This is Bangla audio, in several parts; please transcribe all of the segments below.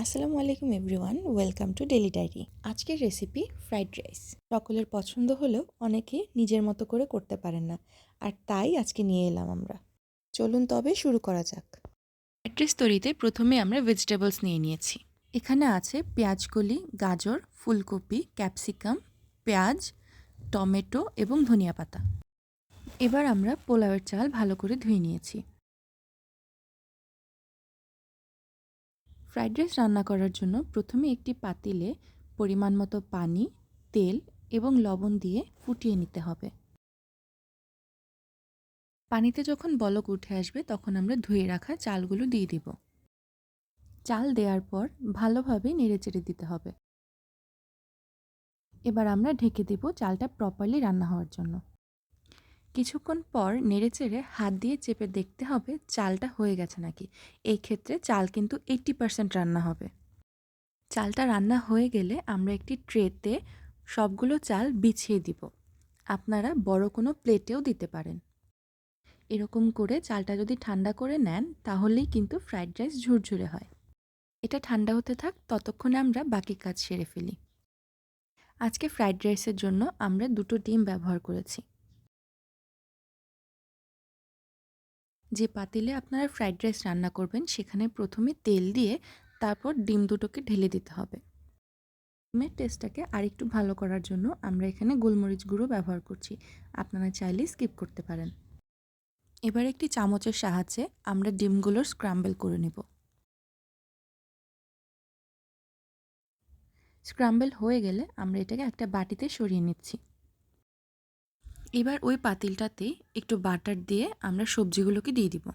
আসসালামু আলাইকুম everyone, welcome to daily diary. আজকের রেসিপি ফ্রাইড রাইস। সকলের পছন্দ হলেও অনেকে নিজের মতো করে করতে পারেন না, আর তাই আজকে নিয়ে এলাম আমরা। চলুন তবে শুরু করা যাক। ফ্রাইড রাইস তৈরিতে প্রথমে আমরা ভেজিটেবলস নিয়ে নিয়েছি। এখানে আছে পেঁয়াজকলি, গাজর, ফুলকপি, ক্যাপসিকাম, পেঁয়াজ, টমেটো এবং ধনিয়া পাতা। এবার আমরা পোলাওয়ের চাল ভালো করে ধুয়ে নিয়েছি। ফ্রাইড রাইস রান্না করার জন্য প্রথমে একটি পাতিলে পরিমাণ মতো পানি, তেল এবং লবণ দিয়ে ফুটিয়ে নিতে হবে। পানিতে যখন বলক উঠে আসবে তখন আমরা ধুয়ে রাখা চালগুলো দিয়ে দিব। চাল দেওয়ার পর ভালোভাবে নেড়েচেড়ে দিতে হবে। এবার আমরা ঢেকে দেব চালটা প্রপারলি রান্না হওয়ার জন্য। কিছুক্ষণ পর নেড়েচেড়ে হাত দিয়ে চেপে দেখতে হবে চালটা হয়ে গেছে নাকি। এই ক্ষেত্রে চাল কিন্তু 80% রান্না হবে। চালটা রান্না হয়ে গেলে আমরা একটি ট্রেতে সবগুলো চাল বিছিয়ে দিব। আপনারা বড় কোনো প্লেটেও দিতে পারেন। এরকম করে চালটা যদি ঠান্ডা করে নেন তাহলেই কিন্তু ফ্রাইড রাইস ঝুরঝুরে হয়। এটা ঠান্ডা হতে থাক, ততক্ষণে আমরা বাকি কাজ সেরে ফেলি। আজকে ফ্রাইড রাইসের জন্য আমরা 2টো ডিম ব্যবহার করেছি। যে পাতিলে আপনারা ফ্রাইড রাইস রান্না করবেন সেখানে প্রথমে তেল দিয়ে তারপর ডিম দুটোকে ঢেলে দিতে হবে। ডিমের টেস্টটাকে আরেকটু ভালো করার জন্য আমরা এখানে গোলমরিচ গুঁড়ো ব্যবহার করছি। আপনারা চাইলে স্কিপ করতে পারেন। এবার একটি চামচের সাহায্যে আমরা ডিমগুলোর স্ক্র্যাম্বল করে নেব। স্ক্র্যাম্বল হয়ে গেলে আমরা এটাকে একটা বাটিতে সরিয়ে নিচ্ছি। এবার ওই পাতিলটাতে একটু বাটার দিয়ে আমরা সবজিগুলোকে দিয়ে দিব।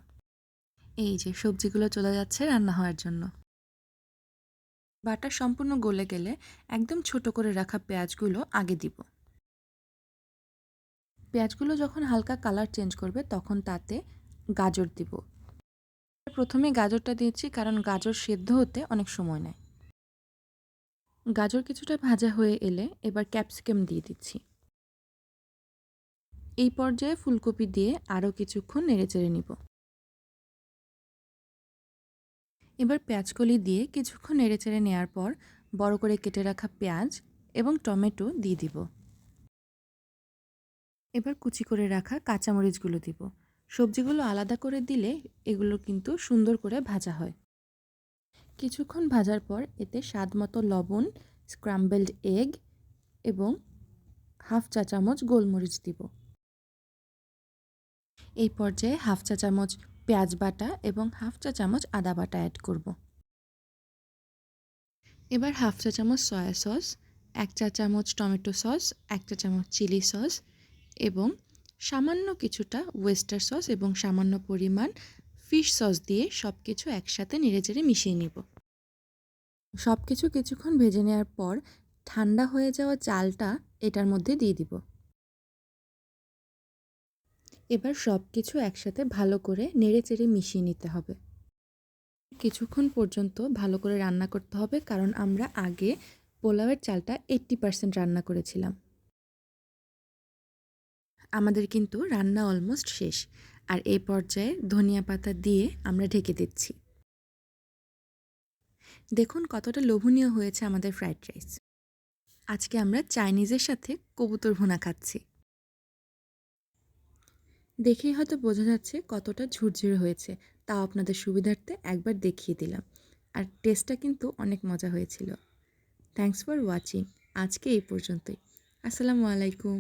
এই যে সবজিগুলো চলে যাচ্ছে রান্না হওয়ার জন্য। বাটার সম্পূর্ণ গলে গেলে একদম ছোট করে রাখা পেঁয়াজগুলো আগে দিব। পেঁয়াজগুলো যখন হালকা কালার চেঞ্জ করবে তখন তাতে গাজর দিব। প্রথমে গাজরটা দিয়েছি কারণ গাজর সেদ্ধ হতে অনেক সময় নেয়। গাজর কিছুটা ভাজা হয়ে এলে এবার ক্যাপসিকাম দিয়ে দিচ্ছি। এই পর্যায়ে ফুলকপি দিয়ে আরও কিছুক্ষণ নেড়েচেড়ে নিব। এবার পেঁয়াজকলি দিয়ে কিছুক্ষণ নেড়েচেড়ে নেওয়ার পর বড় করে কেটে রাখা পেঁয়াজ এবং টমেটো দিয়ে দিব। এবার কুচি করে রাখা কাঁচামরিচগুলো দিব। সবজিগুলো আলাদা করে দিলে এগুলো কিন্তু সুন্দর করে ভাজা হয়। কিছুক্ষণ ভাজার পর এতে স্বাদমতো লবণ, স্ক্র্যাম্বলড এগ এবং হাফ চা চামচ গোলমরিচ দিব। এই পর্যায়ে হাফ চা চামচ পেঁয়াজ বাটা এবং হাফ চা চামচ আদা বাটা অ্যাড করব। এবার হাফ চা চামচ সয়া সস, 1 চা চামচ টমেটো সস, 1 চা চামচ চিলি সস এবং সামান্য কিছুটা ওয়েস্টার সস এবং সামান্য পরিমাণ ফিশ সস দিয়ে সব কিছু একসাথে নেড়েচেড়ে মিশিয়ে নিব। সব কিছু কিছুক্ষণ ভেজে নেওয়ার পর ঠান্ডা হয়ে যাওয়া চালটা এটার মধ্যে দিয়ে দিব। এবার সব কিছু একসাথে ভালো করে নেড়েচেড়ে মিশিয়ে নিতে হবে। কিছুক্ষণ পর্যন্ত ভালো করে রান্না করতে হবে কারণ আমরা আগে পোলাওয়ের চালটা 80% রান্না করেছিলাম। আমাদের কিন্তু রান্না অলমোস্ট শেষ, আর এই পর্যায়ে ধনিয়া পাতা দিয়ে আমরা ঢেকে দিচ্ছি। দেখুন কতটা লোভনীয় হয়েছে আমাদের ফ্রাইড রাইস। আজকে আমরা চাইনিজের সাথে কবুতর ভুনা খাচ্ছি। দেখেই হয়তো বোঝা যাচ্ছে কতটা ঝুরঝুরে হয়েছে, তাও আপনাদের সুবিধার্থে একবার দেখিয়ে দিলাম। আর টেস্টটা কিন্তু অনেক মজা হয়েছিল। Thanks for watching. আজকে এই পর্যন্তই। আসসালামু আলাইকুম।